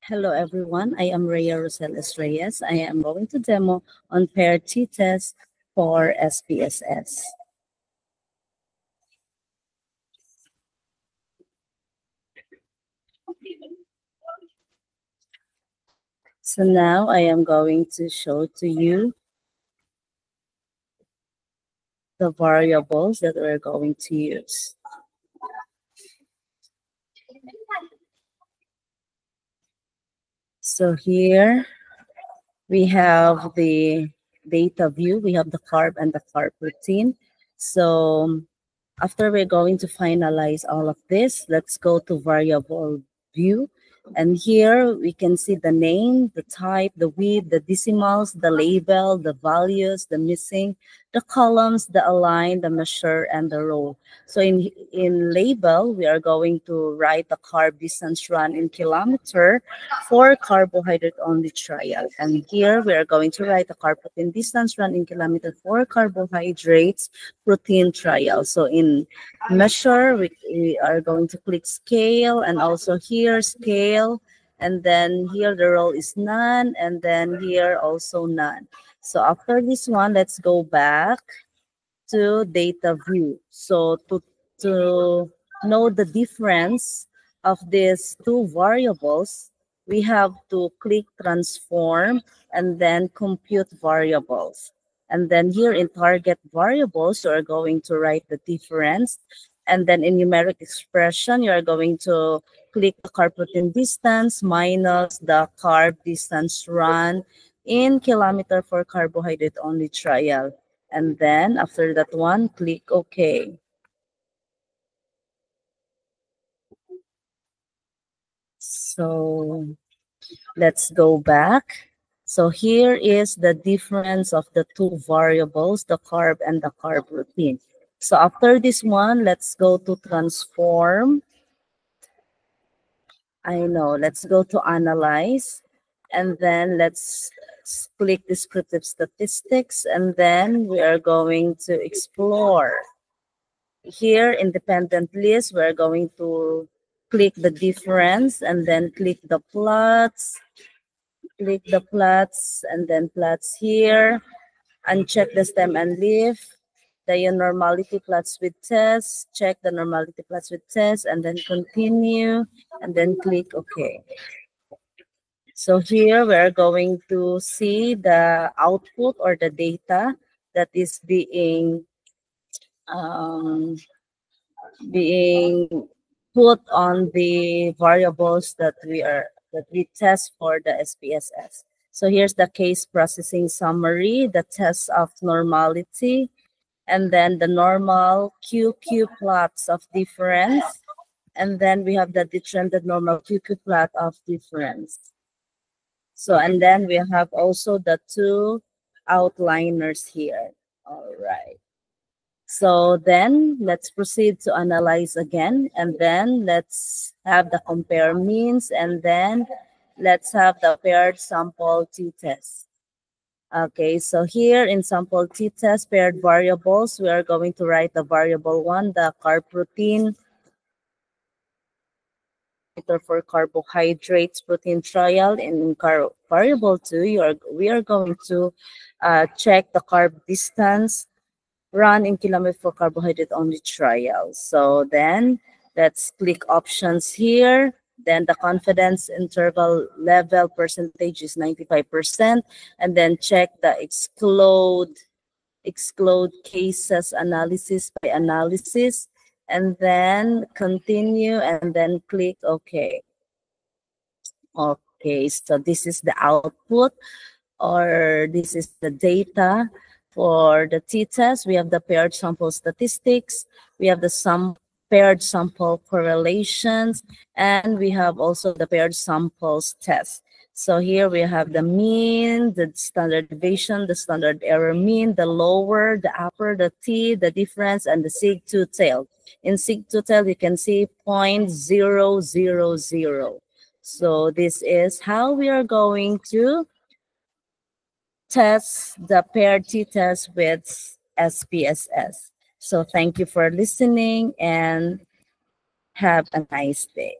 Hello everyone, I am Rhea Rosales Reyes. I am going to demo on paired t-test for SPSS. So now I am going to show to you the variables that we're going to use. So here we have the data view, we have the carb and the carb protein. So after we're going to finalize all of this, let's go to variable view. And here we can see the name, the type, the width, the decimals, the label, the values, the missing, the columns, the align, the measure, and the row. So in label, we are going to write the carb distance run in kilometer for carbohydrate only trial. And here we are going to write the carb protein distance run in kilometer for carbohydrates protein trial. So in measure, we are going to click scale, and also here scale, and then here the row is none, and then here also none. So after this one, let's go back to data view. So to know the difference of these two variables, we have to click transform and then compute variables. And then here in target variables, you are going to write the difference. And then in numeric expression, you are going to click the carb protein distance minus the carb distance run in kilometer for carbohydrate only trial. And then after that one, click OK. So let's go back. So here is the difference of the two variables, the carb and the carb protein. So after this one, let's go to transform. Let's go to analyze. And then let's click descriptive statistics. And then we are going to explore. Here, independent list, we're going to click the difference and then click the plots. Click the plots and then plots here. Uncheck the stem and leaf. The normality plots with test. Check the normality plots with test and then continue and then click OK. So here we're going to see the output or the data that is being put on the variables that we test for the SPSS. So here's the case processing summary, the test of normality, and then the normal QQ plots of difference, and then we have the detrended normal QQ plot of difference. So, and then we have also the two outliners here. All right. So then let's proceed to analyze again, and then let's have the compare means, and then let's have the paired sample t-test. Okay, so here in sample t-test paired variables, we are going to write the variable 1, the carb protein, for carbohydrates protein trial. In variable 2, we are going to check the carb distance run in kilometer for carbohydrate only trial. So then let's click options here. Then the confidence interval level percentage is 95%. And then check the exclude cases analysis by analysis. And then continue and then click OK. Okay, so this is the output, or this is the data for the t-test. We have the paired sample statistics, we have the paired sample correlations, and we have also the paired samples test. So here we have the mean, the standard deviation, the standard error mean, the lower, the upper, the t, the difference, and the sig2 tail. In sig2 tail, you can see 0.000. So this is how we are going to test the paired t-test with SPSS. So thank you for listening and have a nice day.